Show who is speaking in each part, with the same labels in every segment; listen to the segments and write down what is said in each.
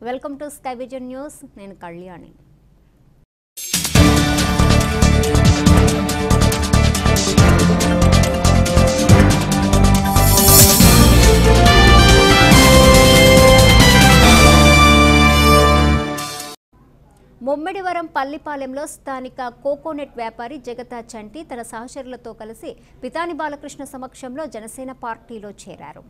Speaker 1: Welcome to sky vision news. నేను కళ్యాణి. ముమ్మిడివరం పల్లిపాలెంలో స్థానిక coconut వ్యాపారి జగతా చంటి తన సహచరులతో కలిసి పితాని బాలకృష్ణ సమక్షంలో జనసేన పార్టీలో చేరారు.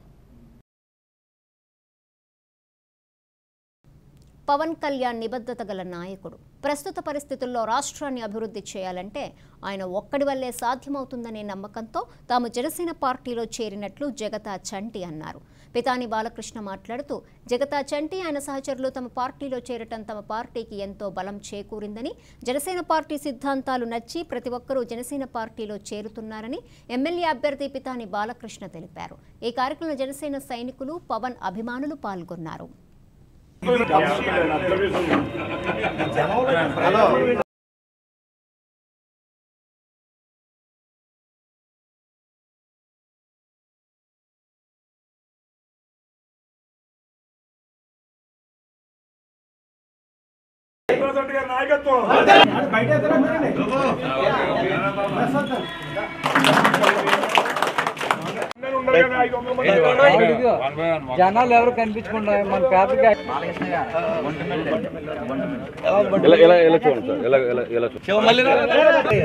Speaker 1: పవన్ కళ్యాణ్ నిబద్ధత గల నాయకుడు. ప్రస్తుత పరిస్థితుల్లో రాష్ట్రాన్ని అభివృద్ధి చేయాలంటే ఆయన ఒక్కడి వల్లే సాధ్యమవుతుందనే నమ్మకంతో తాము జనసేన పార్టీలో చేరినట్లు జగతా చంటి అన్నారు. పితాని బాలకృష్ణ మాట్లాడుతూ జగతా చంటి ఆయన సహచరులు తమ పార్టీలో చేరటం తమ పార్టీకి ఎంతో బలం చేకూరిందని, జనసేన పార్టీ సిద్ధాంతాలు నచ్చి ప్రతి ఒక్కరూ జనసేన పార్టీలో చేరుతున్నారని ఎమ్మెల్యే అభ్యర్థి పితాని బాలకృష్ణ తెలిపారు. ఈ కార్యక్రమంలో జనసేన సైనికులు, పవన్ అభిమానులు పాల్గొన్నారు.
Speaker 2: జనాలు ఎవరు కనిపించకుండా మన పేపర్కి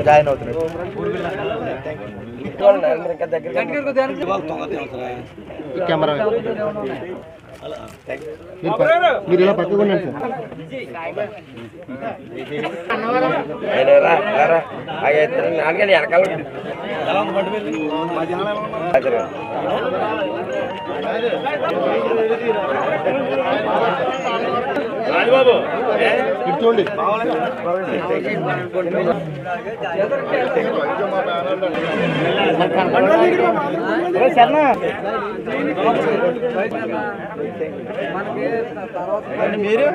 Speaker 2: జాయిన్ అవుతున్నారు. మీరు ఇలా పక్కకు ఉన్నాను
Speaker 3: రాజబాబు
Speaker 2: చూడండి. మీరు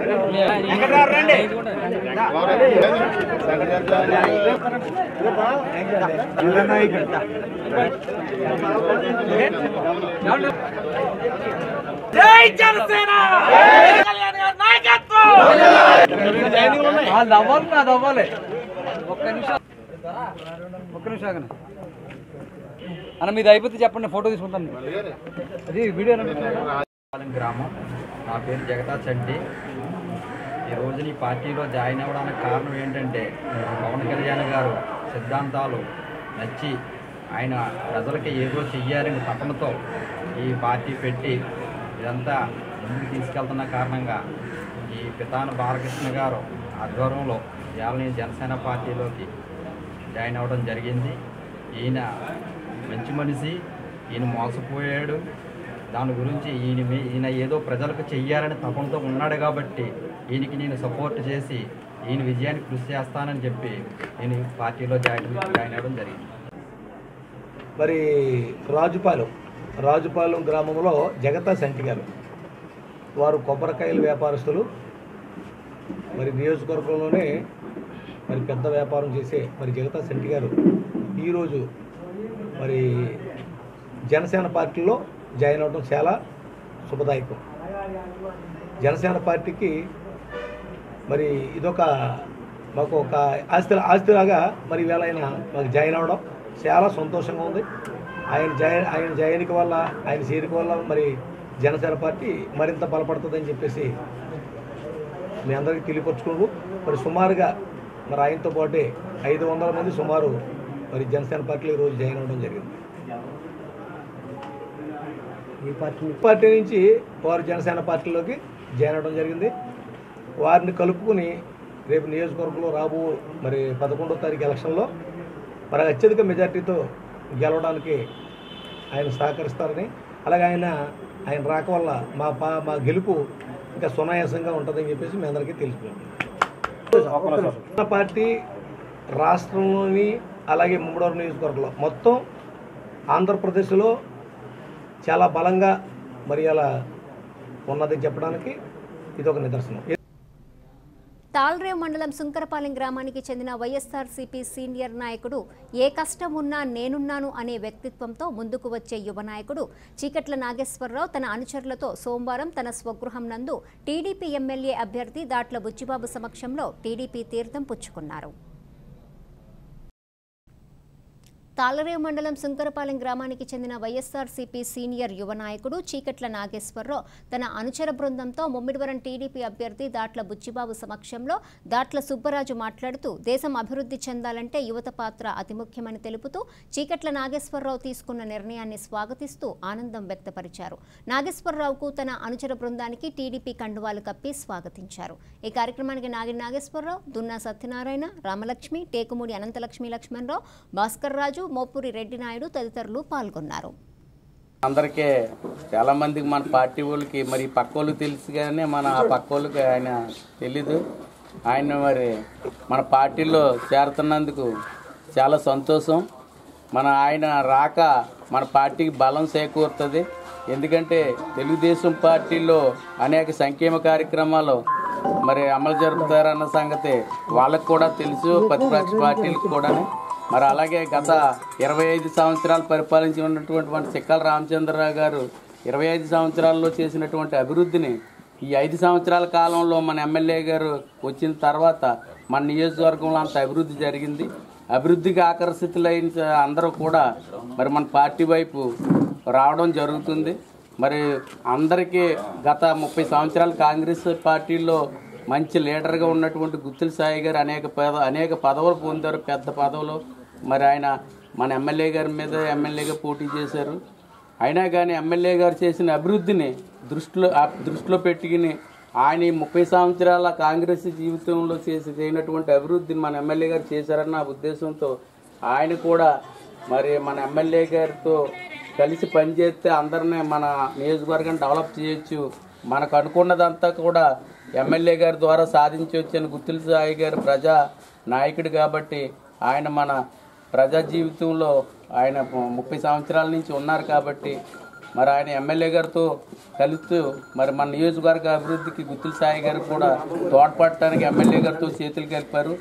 Speaker 3: జై జనసేన
Speaker 2: అవ్వాలి, అది అవ్వాలి. ఒక్క నిమిషం అన్న, మీది అయిపోతే చెప్పండి, ఫోటో తీసుకుంటాను. అది వీడియో.
Speaker 4: గ్రామం. నా పేరు జగతా చంటి. ఈరోజు ఈ పార్టీలో జాయిన్ అవ్వడానికి కారణం ఏంటంటే పవన్ కళ్యాణ్ గారు సిద్ధాంతాలు నచ్చి ఆయన ప్రజలకి ఏదో చెయ్యాలని తపనతో ఈ పార్టీ పెట్టి ఇదంతా ముందుకు తీసుకెళ్తున్న కారణంగా ఈ పితాని బాలకృష్ణ గారు ఆధ్వర్యంలో ఇవాళ జనసేన పార్టీలోకి జాయిన్ అవ్వడం జరిగింది. ఈయన మంచి మనిషి, ఈయన మోసపోయాడు. దాని గురించి ఈయన ఏదో ప్రజలకు చెయ్యాలని తపనతో ఉన్నాడు కాబట్టి ఈయనకి నేను సపోర్ట్ చేసి ఈయన విజయానికి కృషి చేస్తానని చెప్పి నేను పార్టీలో జాయిన్ అవ్వడం జరిగింది.
Speaker 5: మరి రాజుపాలెం గ్రామంలో జగతా చంటి గారు వారు కొబ్బరికాయల వ్యాపారస్తులు. మరి నియోజకవర్గంలోనే మరి పెద్ద వ్యాపారం చేసే మరి జగతా చంటి గారు ఈరోజు మరి జనసేన పార్టీలో జాయిన్ అవ్వడం చాలా శుభదాయకం. జనసేన పార్టీకి మరి ఇదొక మాకు ఒక ఆస్తిలాగా మరి ఈవేళ ఆయన మాకు జాయిన్ అవ్వడం చాలా సంతోషంగా ఉంది. ఆయన జాయిన్కి వల్ల, ఆయన చేరిక వల్ల మరి జనసేన పార్టీ మరింత బలపడుతుందని చెప్పేసి మీ అందరికీ తెలియపరుచుకున్నాము. మరి సుమారుగా మరి ఆయనతో పాటే 500 మంది సుమారు మరి జనసేన పార్టీలో ఈరోజు జాయిన్ అవ్వడం జరిగింది. ఈ పార్టీ నుంచి వారు జనసేన పార్టీలోకి జాయిన్ అవ్వడం జరిగింది. వారిని కలుపుకుని రేపు నియోజకవర్గంలో రాబో మరి 11వ తారీఖు ఎలక్షన్లో మరి అత్యధిక మెజార్టీతో గెలవడానికి ఆయన సహకరిస్తారని, అలాగే ఆయన రాక వల్ల మా గెలుపు ఇంకా సునాయాసంగా ఉంటుందని చెప్పేసి మీ అందరికీ తెలుసుకున్నాం. పార్టీ రాష్ట్రంలోని అలాగే ముమ్మడివరం నియోజకవర్గంలో మొత్తం ఆంధ్రప్రదేశ్లో చాలా బలంగా మరి అలా ఉన్నదని చెప్పడానికి ఇది ఒక నిదర్శనం.
Speaker 1: తాల్రేవ్ మండలం సుంకరపాలెం గ్రామానికి చెందిన వైఎస్ఆర్సీపీ సీనియర్ నాయకుడు ఏ కష్టం ఉన్నా నేనున్నాను అనే వ్యక్తిత్వంతో ముందుకు వచ్చే యువ నాయకుడు చీకట్ల నాగేశ్వరరావు తన అనుచరులతో సోమవారం తన స్వగృహం నందు టీడీపీ ఎమ్మెల్యే అభ్యర్థి దాట్ల బుచ్చిబాబు సమక్షంలో టీడీపీ తీర్థం పుచ్చుకున్నారు. తాళరేవు మండలం సుంకరపాలెం గ్రామానికి చెందిన వైఎస్ఆర్సీపీ సీనియర్ యువ నాయకుడు చీకట్ల నాగేశ్వరరావు తన అనుచర బృందంతో ముమ్మిడివరం టీడీపీ అభ్యర్థి దాట్ల బుచ్చిబాబు సమక్షంలో దాట్ల సుబ్బరాజు మాట్లాడుతూ దేశం అభివృద్ధి చెందాలంటే యువత పాత్ర అతి ముఖ్యమని తెలుపుతూ చీకట్ల నాగేశ్వరరావు తీసుకున్న నిర్ణయాన్ని స్వాగతిస్తూ ఆనందం వ్యక్తపరిచారు. నాగేశ్వరరావుకు తన అనుచర బృందానికి టీడీపీ కండువాలు కప్పి స్వాగతించారు. ఈ కార్యక్రమానికి నాగేశ్వరరావు, దున్నా సత్యనారాయణ, రామలక్ష్మి, టేకుమూడి అనంతలక్ష్మి లక్ష్మణరావు, భాస్కర్ రాజు, మోపూరి రెడ్డి నాయుడు తదితరులు పాల్గొన్నారు.
Speaker 6: అందరికీ చాలా మందికి మన పార్టీ వాళ్ళకి మరి పక్కోళ్ళు తెలుసు కానీ మన ఆ పక్కోళ్ళకి ఆయన తెలీదు. ఆయన మరి మన పార్టీలో చేరుతున్నందుకు చాలా సంతోషం. ఆయన రాక మన పార్టీకి బలం చేకూరుతుంది. ఎందుకంటే తెలుగుదేశం పార్టీలో అనేక సంక్షేమ కార్యక్రమాలు మరి అమలు జరుపుతారన్న సంగతి వాళ్ళకు కూడా తెలుసు, ప్రతిపక్ష పార్టీలకు కూడా. మరి అలాగే గత 25 సంవత్సరాలు పరిపాలించి ఉన్నటువంటి మన చిక్కల రామచంద్రరావు గారు 25 సంవత్సరాల్లో చేసినటువంటి అభివృద్ధిని ఈ 5 సంవత్సరాల కాలంలో మన ఎమ్మెల్యే గారు వచ్చిన తర్వాత మన నియోజకవర్గంలో అంత అభివృద్ధి జరిగింది. అభివృద్ధికి ఆకర్షితులైన అందరూ కూడా మరి మన పార్టీ వైపు రావడం జరుగుతుంది. మరి అందరికీ గత 30 సంవత్సరాలు కాంగ్రెస్ పార్టీలో మంచి లీడర్గా ఉన్నటువంటి గుత్తుల సాయి గారు అనేక పదవులు పొందారు, పెద్ద పదవులు. మరి ఆయన మన ఎమ్మెల్యే గారి మీద ఎమ్మెల్యేగా పోటీ చేశారు. అయినా కానీ ఎమ్మెల్యే గారు చేసిన అభివృద్ధిని దృష్టిలో పెట్టుకుని ఆయన 30 సంవత్సరాల కాంగ్రెస్ జీవితంలో చేయనటువంటి అభివృద్ధిని మన ఎమ్మెల్యే గారు చేశారన్న ఉద్దేశంతో ఆయన కూడా మరి మన ఎమ్మెల్యే గారితో కలిసి పనిచేస్తే అందరినీ మన నియోజకవర్గాన్ని డెవలప్ చేయొచ్చు, మనకు అనుకున్నదంతా కూడా ఎమ్మెల్యే గారి ద్వారా సాధించవచ్చని గుత్తుల సాయి గారు ప్రజా నాయకుడు కాబట్టి ఆయన మన ప్రజా జీవితంలో ఆయన 30 సంవత్సరాల నుంచి ఉన్నారు కాబట్టి మరి ఆయన ఎమ్మెల్యే గారితో కలుస్తూ మరి మన నియోజకవర్గ అభివృద్ధికి గుత్తుల సాయి గారు కూడా తోడ్పడటానికి ఎమ్మెల్యే గారితో చేతులు కలిపారు.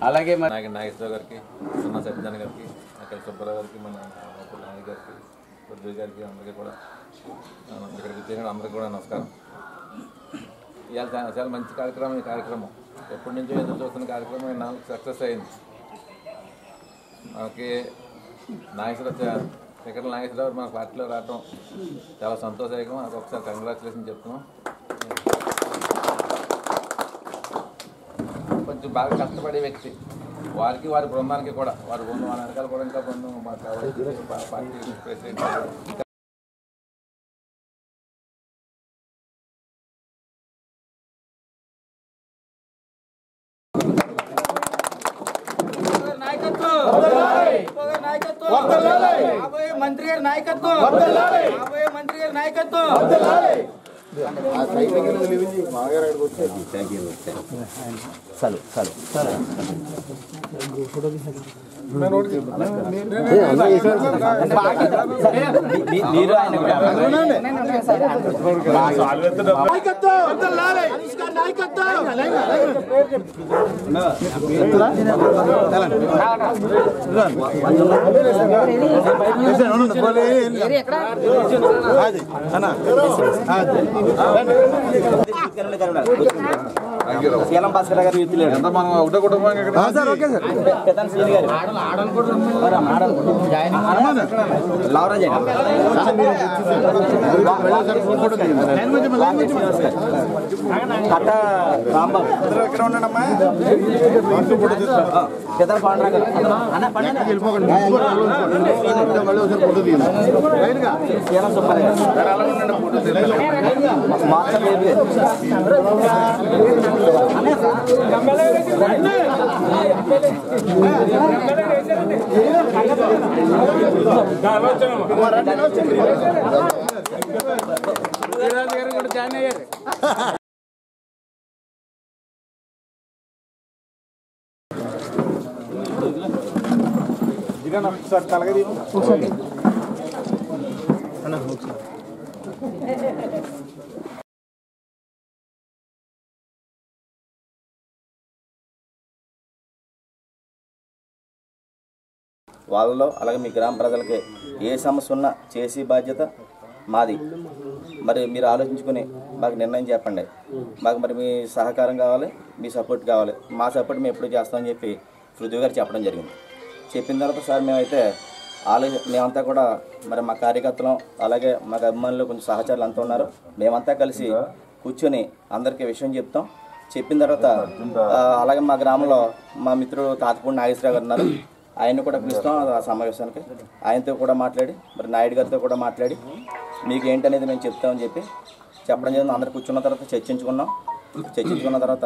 Speaker 6: అలాగే మరి
Speaker 7: నాగేశ్వర గారికి, సున్నా సత్యనారాయణ గారికి, అక్కడ సుబ్బారావు గారికి, మన నాయక్ గారికి, రుద్ర గారికి అందరికీ కూడా ఇక్కడ విచ్చేసిన అందరికీ కూడా నమస్కారం. ఇవాళ చాలా మంచి కార్యక్రమం. ఈ కార్యక్రమం ఎప్పటి నుంచో ఎదురు చూస్తున్న కార్యక్రమం నాకు సక్సెస్ అయింది. మనకి చీకట్ల నాగేశ్వరరావు మన పార్టీలో రావడం చాలా సంతోషకరం. నాకు ఒకసారి కంగ్రాచులేషన్ చెప్తున్నాం. కొంచెం బాగా కష్టపడే వ్యక్తి, వారికి వారి బృందానికి కూడా వారి వెనకాల కూడా ఇంకా బృందం మాకు పార్టీ ప్రెసిడెంట్
Speaker 8: మంత్రి గారి నాయకత్వం, మంత్రి గారి నాయకత్వం.
Speaker 9: శీలం భాస్కర్ గారు
Speaker 7: మనం ఒకటే కుటుంబం
Speaker 9: లవరాజ్ కట్ట రాంబాబు ఎక్కడ ఉన్నాడమ్మా పెద్ద పాండ్రా గారు శీలం సుబ్బారావు మాస్టర్ బేబీ
Speaker 2: జాయిన్ అయ్యారు.
Speaker 7: ఒకసారి తలగది
Speaker 9: వాళ్ళలో అలాగే మీ గ్రామ ప్రజలకి ఏ సమస్య ఉన్నా చేసే బాధ్యత మాది. మరి మీరు ఆలోచించుకొని మాకు నిర్ణయం చెప్పండి. మాకు మరి మీ సహకారం కావాలి, మీ సపోర్ట్ కావాలి. మా సపోర్ట్ మేము ఎప్పుడు చేస్తామని చెప్పి పృథ్వీ గారు చెప్పడం జరిగింది. చెప్పిన తర్వాత సార్ మేమంతా కూడా మరి మా కార్యకర్తలు అలాగే మాకు అభిమానులు కొంచెం సహచరులు అంతా ఉన్నారు. మేమంతా కలిసి కూర్చొని అందరికీ విషయం చెప్తాం. చెప్పిన తర్వాత అలాగే మా గ్రామంలో మా మిత్రుడు తాతపూడి నాగేశ్వరరావు గారు ఉన్నారు. ఆయన్ని కూడా పిలుస్తాం ఆ సమావేశానికి. ఆయనతో కూడా మాట్లాడి మరి నాయుడు గారితో కూడా మాట్లాడి మీకు ఏంటనేది మేము చెప్తామని చెప్పడం జరిగింది. అందరు కూర్చున్న తర్వాత చర్చించుకున్న తర్వాత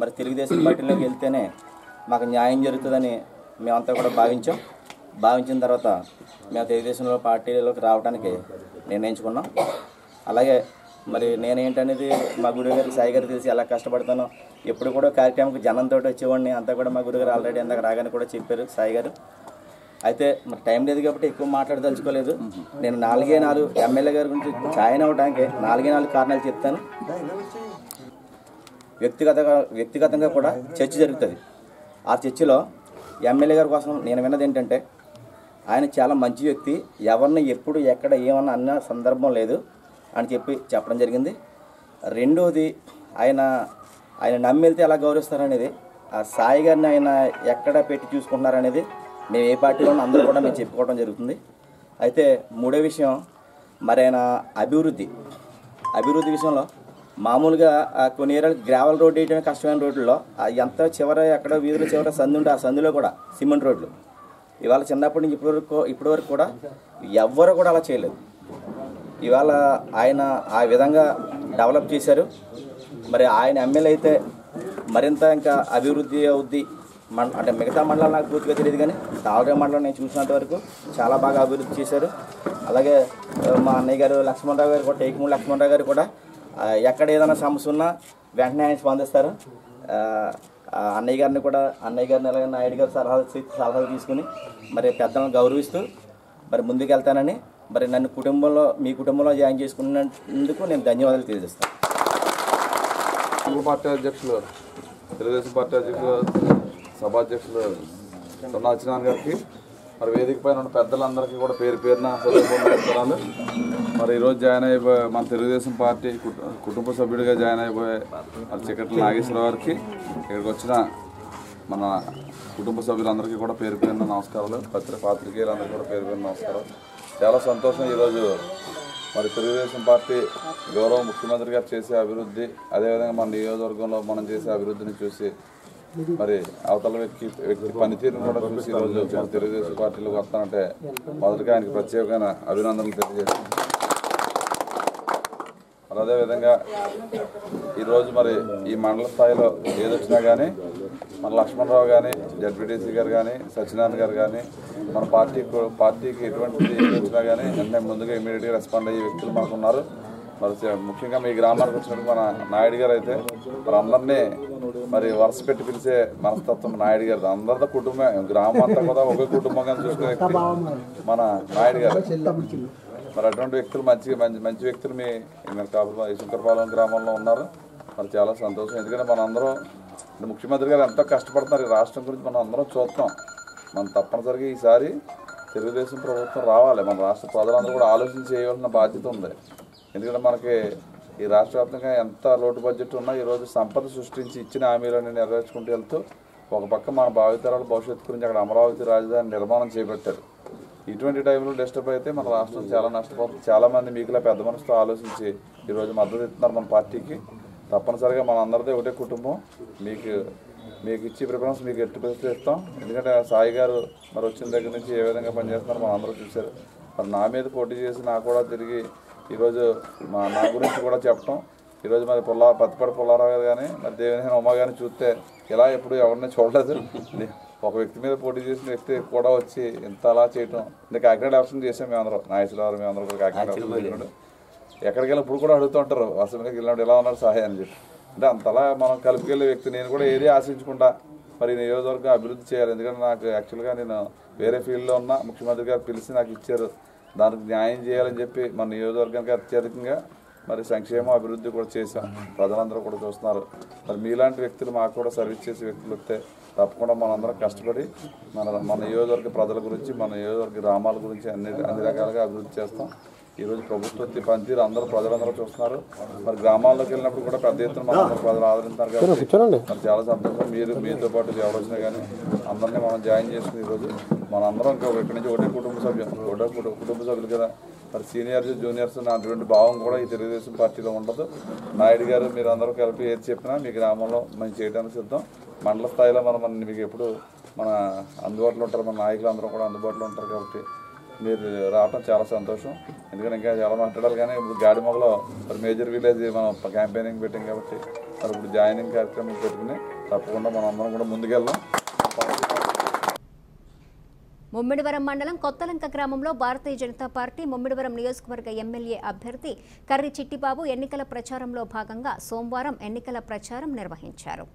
Speaker 9: మరి తెలుగుదేశం పార్టీలోకి వెళ్తేనే మాకు న్యాయం జరుగుతుందని మేమంతా కూడా భావించిన తర్వాత మేము తెలుగుదేశంలో పార్టీలోకి రావడానికి నిర్ణయించుకున్నాం. అలాగే మరి నేనేంటనేది మా గురువు గారికి సాయి గారు తెలిసి ఎలా కష్టపడతానో ఎప్పుడు కూడా కార్యక్రమంకి జనంతో వచ్చేవాడిని. అంతా కూడా మా గురువు గారు ఆల్రెడీ అందాక రాగానే కూడా చెప్పారు సాయి గారు. అయితే మరి టైం లేదు కాబట్టి ఎక్కువ మాట్లాడదలుచుకోలేదు. నేను 4 ఎమ్మెల్యే గారి గురించి జాయిన్ అవ్వడానికి 4 కారణాలు చెప్తాను. వ్యక్తిగతంగా కూడా చర్చ జరుగుతుంది. ఆ చర్చలో ఎమ్మెల్యే గారి కోసం నేను విన్నది ఏంటంటే ఆయన చాలా మంచి వ్యక్తి, ఎవరిని ఎప్పుడు ఎక్కడ ఏమన్నా అన్న సందర్భం లేదు అని చెప్పడం జరిగింది. రెండోది ఆయన నమ్మితే ఎలా గౌరవిస్తారనేది, ఆ సాయి గారిని ఆయన ఎక్కడ పెట్టి చూసుకుంటున్నారనేది మేము ఏ పార్టీలో అందరూ కూడా మేము చెప్పుకోవడం జరుగుతుంది. అయితే మూడో విషయం మరి ఆయన అభివృద్ధి విషయంలో మామూలుగా కొన్ని ఏరియాలు గ్రావెల్ రోడ్డు వేయటమే కష్టమైన రోడ్లలో ఎంత ఎక్కడో వీధుల చివర సందు ఉంటే ఆ సందులో కూడా సిమెంట్ రోడ్లు ఇవాళ చిన్నప్పటి నుంచి ఇప్పటివరకు కూడా ఎవ్వరు కూడా అలా చేయలేదు. ఇవాళ ఆయన ఆ విధంగా డెవలప్ చేశారు. మరి ఆయన ఎమ్మెల్యే అయితే మరింత ఇంకా అభివృద్ధి అవుద్ది. అంటే మిగతా మండలాలు నాకు పూర్తిగా తెలియదు, కానీ తాళరేవు మండలం నేను చూసినంత వరకు చాలా బాగా అభివృద్ధి చేశారు. అలాగే మా అన్నయ్య గారు లక్ష్మణరావు గారు కూడా, టేకుమూడి లక్ష్మణరావు గారు కూడా ఎక్కడ ఏదైనా సమస్య ఉన్నా వెంటనే ఆయన స్పందిస్తారు. అన్నయ్య గారిని అలాగే నాయుడు గారు సలహాలు తీసుకుని మరి పెద్దలను గౌరవిస్తూ మరి ముందుకెళ్తానని మరి నన్ను మీ కుటుంబంలో జాయిన్ చేసుకున్నందుకు నేను ధన్యవాదాలు తెలియజేస్తాను.
Speaker 7: తెలుగుదేశం పార్టీ అధ్యక్షులు సభాధ్యక్షులు సన్నాచినారాయణ గారికి మరి వేదిక పైన ఉన్న పెద్దలందరికీ కూడా పేరున నమస్కారాలు. మరి ఈరోజు జాయిన్ అయిపోయే మన తెలుగుదేశం పార్టీ కుటుంబ సభ్యుడిగా జాయిన్ అయిపోయే మరి చికట్ల నాగేశ్వరరావు గారికి, ఇక్కడికి వచ్చిన మన కుటుంబ సభ్యులందరికీ కూడా పేరున నమస్కారాలు. పాత్రికేయులందరికీ కూడా పేరున నమస్కారాలు. చాలా సంతోషం ఈరోజు మరి తెలుగుదేశం పార్టీ గౌరవ ముఖ్యమంత్రి గారు చేసే అభివృద్ధి, అదేవిధంగా మన నియోజకవర్గంలో మనం చేసే అభివృద్ధిని చూసి మరి అవతల వ్యక్తి పనితీరును కూడా చూసి ఈరోజు మన తెలుగుదేశం పార్టీలోకి వస్తానంటే మొదటిగా ఆయనకి ప్రత్యేకమైన అభినందనలు తెలియజేస్తాను. అదేవిధంగా ఈరోజు మరి ఈ మండల స్థాయిలో ఏదొచ్చినా కానీ మన లక్ష్మణరావు కానీ, జడ్పీటీసీ గారు కానీ, సత్యనారాయణ గారు కానీ, మన పార్టీకి ఎటువంటిది ఏదొచ్చినా కానీ వెంటనే ముందుగా ఇమీడియట్గా రెస్పాండ్ అయ్యే వ్యక్తులు మనకు ఉన్నారు. మరి ముఖ్యంగా మీ గ్రామానికి వచ్చినట్టు మన నాయుడు గారు అయితే మరి అందరినీ మరి వరుస పెట్టి పిలిచే మనస్తత్వం నాయుడు గారు. అందరితో కుటుంబం, గ్రామం అంతా కూడా ఒకే కుటుంబంగా చూసుకునే వ్యక్తి మన నాయుడు గారు. మరి అటువంటి వ్యక్తులు మంచి వ్యక్తులు మీ శంకరపాలెం గ్రామంలో ఉన్నారు. మరి చాలా సంతోషం. ఎందుకంటే మనందరం ముఖ్యమంత్రి గారు ఎంతో కష్టపడుతున్నారు. ఈ రాష్ట్రం గురించి మనం అందరం చూస్తాం. మనం తప్పనిసరిగా ఈసారి తెలుగుదేశం ప్రభుత్వం రావాలి. మన రాష్ట్ర ప్రజలందరూ కూడా ఆలోచన చేయవలసిన బాధ్యత ఉంది. ఎందుకంటే మనకి ఈ రాష్ట్ర వ్యాప్తంగా ఎంత లోటు బడ్జెట్ ఉన్నా ఈరోజు సంపద సృష్టించి ఇచ్చిన హామీలను నెరవేర్చుకుంటూ వెళ్తూ ఒక పక్క మన భావితరాల భవిష్యత్తు గురించి అక్కడ అమరావతి రాజధాని నిర్మాణం చేపట్టారు. ఇటువంటి టైంలో డిస్టర్బ్ అయితే మన రాష్ట్రం చాలా నష్టపోతుంది. చాలామంది మీకులా పెద్ద మనసుతో ఆలోచించి ఈరోజు మద్దతు ఇస్తున్నారు మన పార్టీకి. తప్పనిసరిగా మన అందరిదే ఒకటే కుటుంబం. మీకు ఇచ్చే ప్రిఫరెన్స్ మీకు ఎట్టి పరిస్థితి ఇస్తాం. ఎందుకంటే సాయి గారు మరి వచ్చిన దగ్గర నుంచి ఏ విధంగా పనిచేస్తున్నారో మనం అందరూ చూశారు. మరి నా మీద పోటీ చేసి నాకు కూడా తిరిగి ఈరోజు నా గురించి కూడా చెప్పడం, ఈరోజు మరి పత్తిపాటి పుల్లారావు గారు కానీ మరి దేవినేని ఉమ్మ కానీ చూస్తే ఇలా ఎప్పుడు ఎవరిని చూడలేదు. ఒక వ్యక్తి మీద పోటీ చేసిన వ్యక్తి కూడా వచ్చి ఇంత అలా చేయటం. ఇంకా కాకినాడ ఆప్షన్ చేసాం మేమందరం, నాగేశ్వరరావు మేమందరం కూడా కాకినాడ ఆప్షన్ చేసినాడు. ఎక్కడికి వెళ్ళి ఇప్పుడు కూడా అడుగుతూ ఉంటారు అసెంబ్లీకి వెళ్ళినప్పుడు ఎలా ఉన్నారు సహాయం అని చెప్పి. అంటే అంతలా మనం కలిపికెళ్ళే వ్యక్తి. నేను కూడా ఏది ఆశించకుండా మరి నియోజకవర్గం అభివృద్ధి చేయాలి. ఎందుకంటే నాకు యాక్చువల్గా నేను వేరే ఫీల్డ్లో ఉన్నా, ముఖ్యమంత్రి గారు పిలిచి నాకు ఇచ్చారు, దానికి న్యాయం చేయాలని చెప్పి మన నియోజకవర్గానికి అత్యధికంగా
Speaker 10: మరి సంక్షేమ అభివృద్ధి కూడా చేశాం. ప్రజలందరూ కూడా చూస్తున్నారు. మరి మీలాంటి వ్యక్తులు మాకు కూడా సర్వీస్ చేసే వ్యక్తులు వస్తే తప్పకుండా మనందరం కష్టపడి మన నియోజకవర్గ ప్రజల గురించి, మన నియోజకవర్గ గ్రామాల గురించి అన్ని రకాలుగా అభివృద్ధి చేస్తాం. ఈరోజు ప్రభుత్వ పనితీరు అందరూ ప్రజలందరూ చూస్తున్నారు. మరి గ్రామాల్లోకి వెళ్ళినప్పుడు కూడా పెద్ద ఎత్తున మనందరూ ప్రజలు ఆదరిస్తున్నారు కాబట్టి మరి చాలా సంతోషం. మీతో పాటు ఎవరు వచ్చినా కానీ అందరినీ మనం జాయిన్ చేసుకుని ఈరోజు మనందరం ఇక్కడి నుంచి ఒకటే కుటుంబ సభ్యులు కదా. మరి సీనియర్స్ జూనియర్స్ అటువంటి భావం కూడా ఈ తెలుగుదేశం పార్టీలో ఉండదు. నాయుడు గారు మీరు అందరూ కలిపి ఏది చెప్పినా మీ గ్రామంలో మేము చేయడానికి సిద్ధం. మండల స్థాయిలో మనం మీకు ఎప్పుడు మన అందుబాటులో ఉంటారు, మన నాయకులు అందరూ కూడా అందుబాటులో ఉంటారు కాబట్టి మీరు రావటం చాలా సంతోషం. ఎందుకంటే ఇంకా చాలా మాట్లాడాలి కానీ ఇప్పుడు గాడిమొగలో మరి మేజర్ విలేజ్ మనం క్యాంపెయినింగ్ పెట్టాం కాబట్టి మరి ఇప్పుడు జాయినింగ్ కార్యక్రమం పెట్టుకుని తప్పకుండా మనం అందరం కూడా ముందుకెళ్దాం.
Speaker 1: ముమ్మిడివరం మండలం కొత్తలంక గ్రామంలో భారతీయ జనతా పార్టీ ముమ్మిడివరం నియోజకవర్గ ఎమ్మెల్యే అభ్యర్థి కర్రి చిట్టిబాబు ఎన్నికల ప్రచారంలో భాగంగా సోమవారం ఎన్నికల ప్రచారం నిర్వహించారు.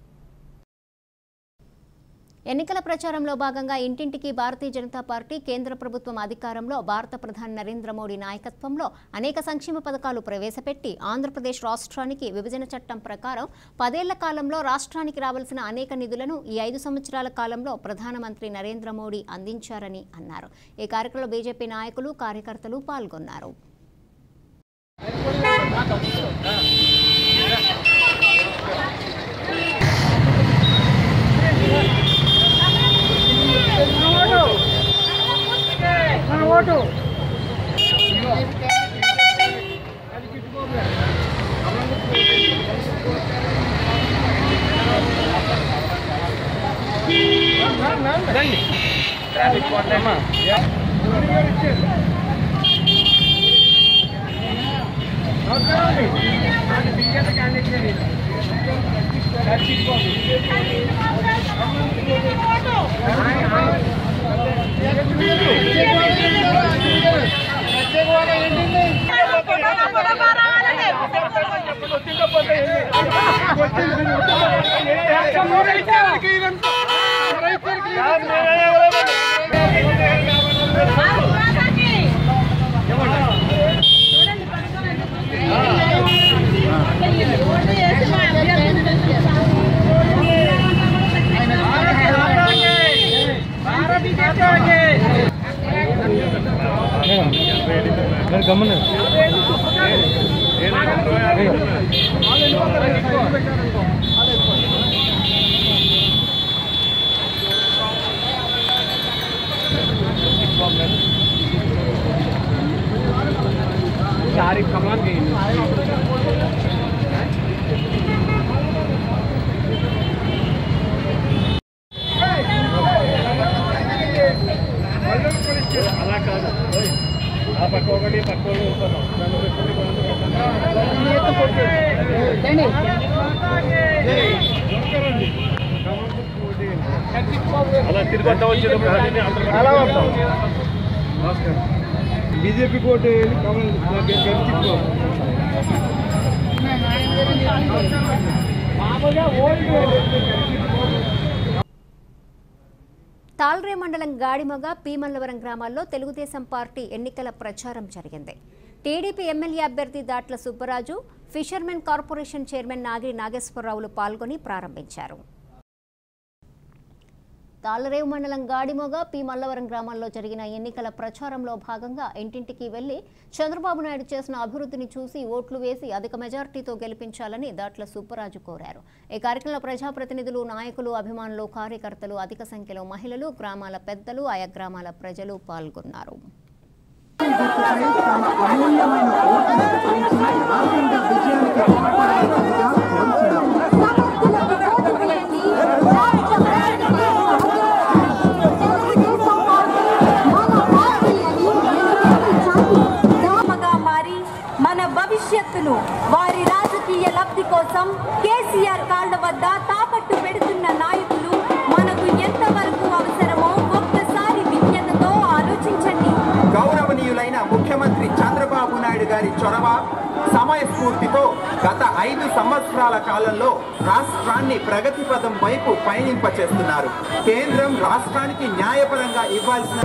Speaker 1: ఎన్నికల ప్రచారంలో భాగంగా ఇంటింటికి భారతీయ జనతా పార్టీ కేంద్ర ప్రభుత్వం అధికారంలో భారత ప్రధాని నరేంద్ర మోడీ నాయకత్వంలో అనేక సంక్షేమ పథకాలు ప్రవేశపెట్టి ఆంధ్రప్రదేశ్ రాష్ట్రానికి విభజన చట్టం ప్రకారం 10 ఏళ్ల కాలంలో రాష్ట్రానికి రావాల్సిన అనేక నిధులను ఈ 5 సంవత్సరాల కాలంలో ప్రధానమంత్రి నరేంద్ర మోడీ అందించారని అన్నారు. ఈ కార్యక్రమంలో బీజేపీ నాయకులు, కార్యకర్తలు పాల్గొన్నారు.
Speaker 8: बीजेपी को
Speaker 1: తాల్రే మండలం గాడిమగ, పీమల్లవరం గ్రామాల్లో తెలుగుదేశం పార్టీ ఎన్నికల ప్రచారం జరిగింది. టీడీపీ ఎమ్మెల్యే అభ్యర్థి Datla Subbaraju, fishermen corporation chairman Nagiri నాగేశ్వరరావులు పాల్గొని ప్రారంభించారు. తాళ్లరేవు మండలం గాడిమొగ, పీమల్లవరం గ్రామాల్లో జరిగిన ఎన్నికల ప్రచారంలో భాగంగా ఇంటింటికి వెళ్లి చంద్రబాబు నాయుడు చేసిన అభివృద్ధిని చూసి ఓట్లు వేసి అధిక మెజార్టీతో గెలిపించాలని దాట్ల సుబ్బరాజు కోరారు. ఈ కార్యక్రమంలో ప్రజాప్రతినిధులు, నాయకులు, అభిమానులు, కార్యకర్తలు, అధిక సంఖ్యలో మహిళలు, గ్రామాల పెద్దలు, ఆయా గ్రామాల ప్రజలు పాల్గొన్నారు.
Speaker 11: భవిష్యత్తును వారి రాజకీయ లబ్ధి కోసం కేసీఆర్ కాళ్ల వద్ద తాకట్టు పెడుతున్న నాయకులు మనకు ఎంతవరకు అవసరమో ఒక్కసారి విజ్ఞతతో ఆలోచించండి.
Speaker 12: గౌరవనీయులైన ముఖ్యమంత్రి చంద్రబాబు నాయుడు గారి చొరవ, సమయస్ఫూర్తితో గత 5 సంవత్సరాల కాలంలో రాష్ట్రాన్ని ప్రగతి పథం వైపు పయనింపచేస్తున్నారు. కేంద్రం రాష్ట్రానికి న్యాయపరంగా ఇవ్వాల్సిన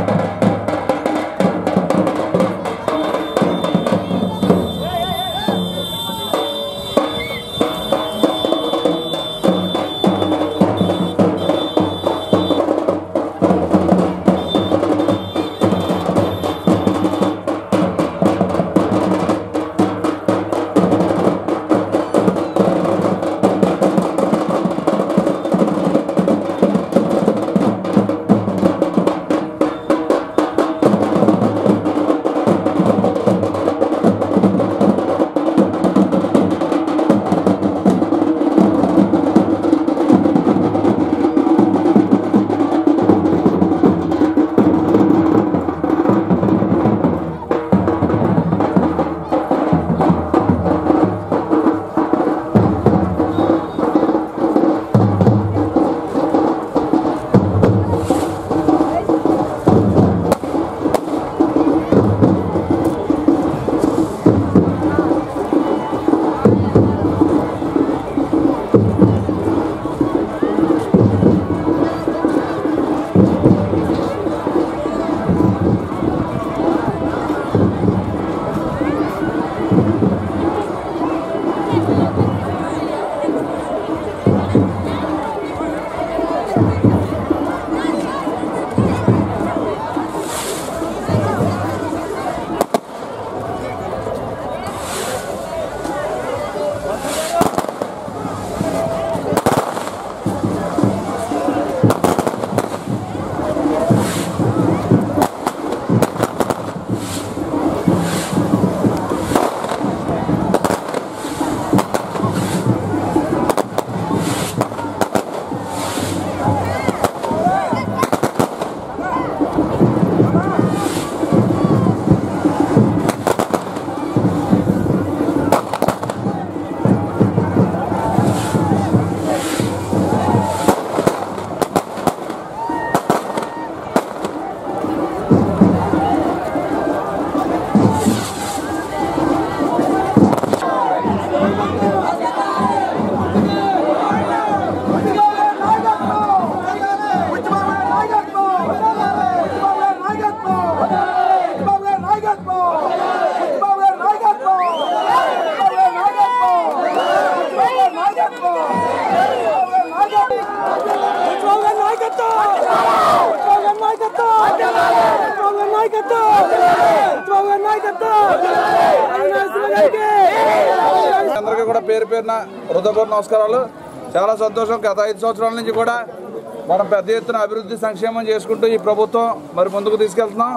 Speaker 10: అందరికీ కూడా పేరు పేరున హృదయపూర్వక నమస్కారాలు. చాలా సంతోషం. గత 5 సంవత్సరాల నుంచి కూడా మనం పెద్ద ఎత్తున అభివృద్ధి సంక్షేమం చేసుకుంటూ ఈ ప్రభుత్వం మరి ముందుకు తీసుకెళ్తున్నాం.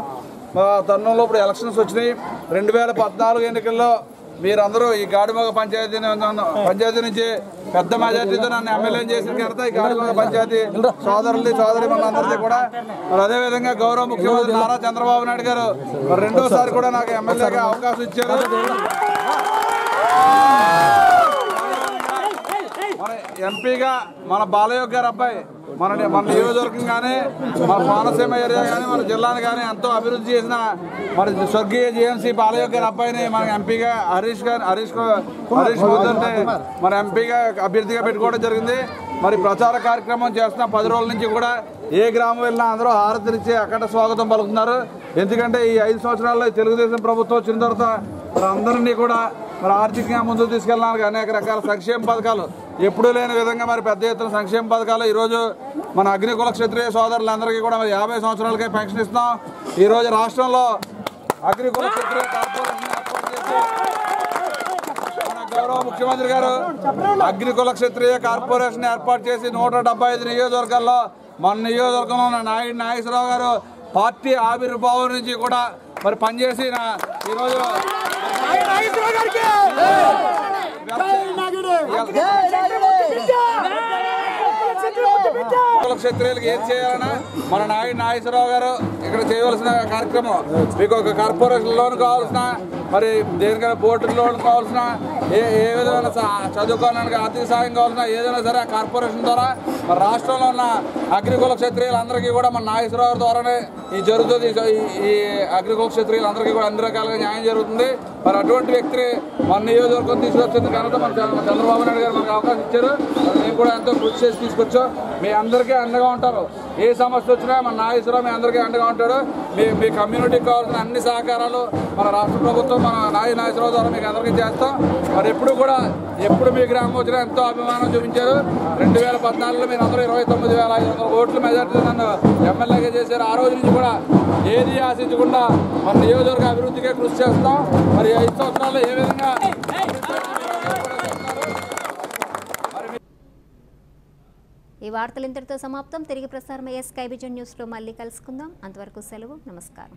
Speaker 10: తరుణంలో ఇప్పుడు ఎలక్షన్స్ వచ్చినాయి. 2014 ఎన్నికల్లో మీరందరూ ఈ గాడిమగ పంచాయతీ నుంచి పెద్ద మెజార్టీతో నన్ను ఎమ్మెల్యే చేసిన ఘనత ఈ గాడిమగ పంచాయతీ సోదరి మనందరికీ కూడా. మరి అదేవిధంగా గౌరవ ముఖ్యమంత్రి నారా చంద్రబాబు నాయుడు గారు మరి రెండోసారి కూడా నాకు ఎమ్మెల్యేగా అవకాశం ఇచ్చారు. మన ఎంపీగా మన బాలయ్య గారు అబ్బాయి మన నియోజకవర్గం కానీ మన కోనసీమ ఏరియా కానీ మన జిల్లాను కానీ ఎంతో అభివృద్ధి చేసిన మరి స్వర్గీయ జీఎంసీ బాలయ్య గారి అబ్బాయిని మన ఎంపీగా హరీష్ మోదంటే మన ఎంపీగా అభ్యర్థిగా పెట్టుకోవడం జరిగింది. మరి ప్రచార కార్యక్రమం చేస్తున్న 10 రోజుల నుంచి కూడా ఏ గ్రామం వెళ్ళినా అందరూ హారతినిచ్చి అక్కడ స్వాగతం పలుకుతున్నారు. ఎందుకంటే ఈ 5 సంవత్సరాల్లో తెలుగుదేశం ప్రభుత్వం వచ్చిన తర్వాత మరి అందరినీ కూడా మరి ఆర్థికంగా ముందుకు తీసుకెళ్ళడానికి అనేక రకాల సంక్షేమ పథకాలు ఎప్పుడూ లేని విధంగా మరి పెద్ద ఎత్తున సంక్షేమ పథకాలు ఈరోజు మన అగ్నికుల క్షత్రియ సోదరులందరికీ కూడా మరి 50 సంవత్సరాలకే పెన్షన్ ఇస్తున్నాం. ఈరోజు రాష్ట్రంలో అగ్నికుల క్షత్రియ కార్పొరేషన్ ఏర్పాటు చేసి మన గౌరవ ముఖ్యమంత్రి గారు అగ్నికుల క్షత్రియ కార్పొరేషన్ ఏర్పాటు చేసి 175 నియోజకవర్గాల్లో మన నియోజకవర్గంలో ఉన్న నాగేశ్వరరావు గారు పార్టీ ఆవిర్భావం నుంచి కూడా మరి పనిచేసి ఈరోజు క్షత్రియులకు ఏం చేయాలన్నా మన నాగేశ్వరరావు గారు ఇక్కడ చేయవలసిన కార్యక్రమం మీకు ఒక కార్పొరేషన్ లోన్ కావాల్సిన మరి దేనికైనా బోర్డు లోన్ కావాల్సిన ఏ విధమైన చదువుకోవడానికి ఆర్థిక సాయం కావాల్సిన ఏదైనా సరే ఆ కార్పొరేషన్ ద్వారా మరి రాష్ట్రంలో ఉన్న అగ్నికుల క్షత్రియులందరికీ కూడా మన నాగేశ్వరరావు ద్వారానే ఈ జరుగుతుంది. ఈ అగ్నికుల క్షత్రియులందరికీ కూడా అన్ని రకాలుగా న్యాయం జరుగుతుంది. మరి అటువంటి వ్యక్తిని మన నియోజకవర్గం తీసుకొచ్చింది కనుక మన చంద్రబాబు నాయుడు గారు మనకు అవకాశం ఇచ్చారు. మేము కూడా ఎంతో కృషి చేసి తీసుకొచ్చాం. మీ అందరికీ అండగా ఉంటారు. ఏ సమస్య వచ్చినా మన నాగేశ్వరరావు మీ అందరికీ అండగా ఉంటాడు. మీ కమ్యూనిటీకి కావాల్సిన అన్ని సహకారాలు మన రాష్ట్ర ప్రభుత్వం మన నాగేశ్వరరావు ద్వారా మీకు అందరికీ చేస్తాం. మరి ఎప్పుడు మీ గ్రామం వచ్చినా ఎంతో అభిమానం చూపించారు. 2014లో మీరు అందరూ 29,500 ఓట్ల మెజార్టీ నన్ను ఎమ్మెల్యేగా చేశారు. ఆ రోజు నుంచి కూడా ఏది ఆశించకుండా మన నియోజకవర్గ అభివృద్ధికే కృషి చేస్తాం. మరి 5 సంవత్సరాల్లో ఏ విధంగా
Speaker 1: ఈ వార్తలు ఇంతటితో సమాప్తం. తిరిగి ప్రసారమయ్యే స్కై విజన్ న్యూస్లో మళ్ళీ కలుసుకుందాం. అంతవరకు సెలవు. నమస్కారం.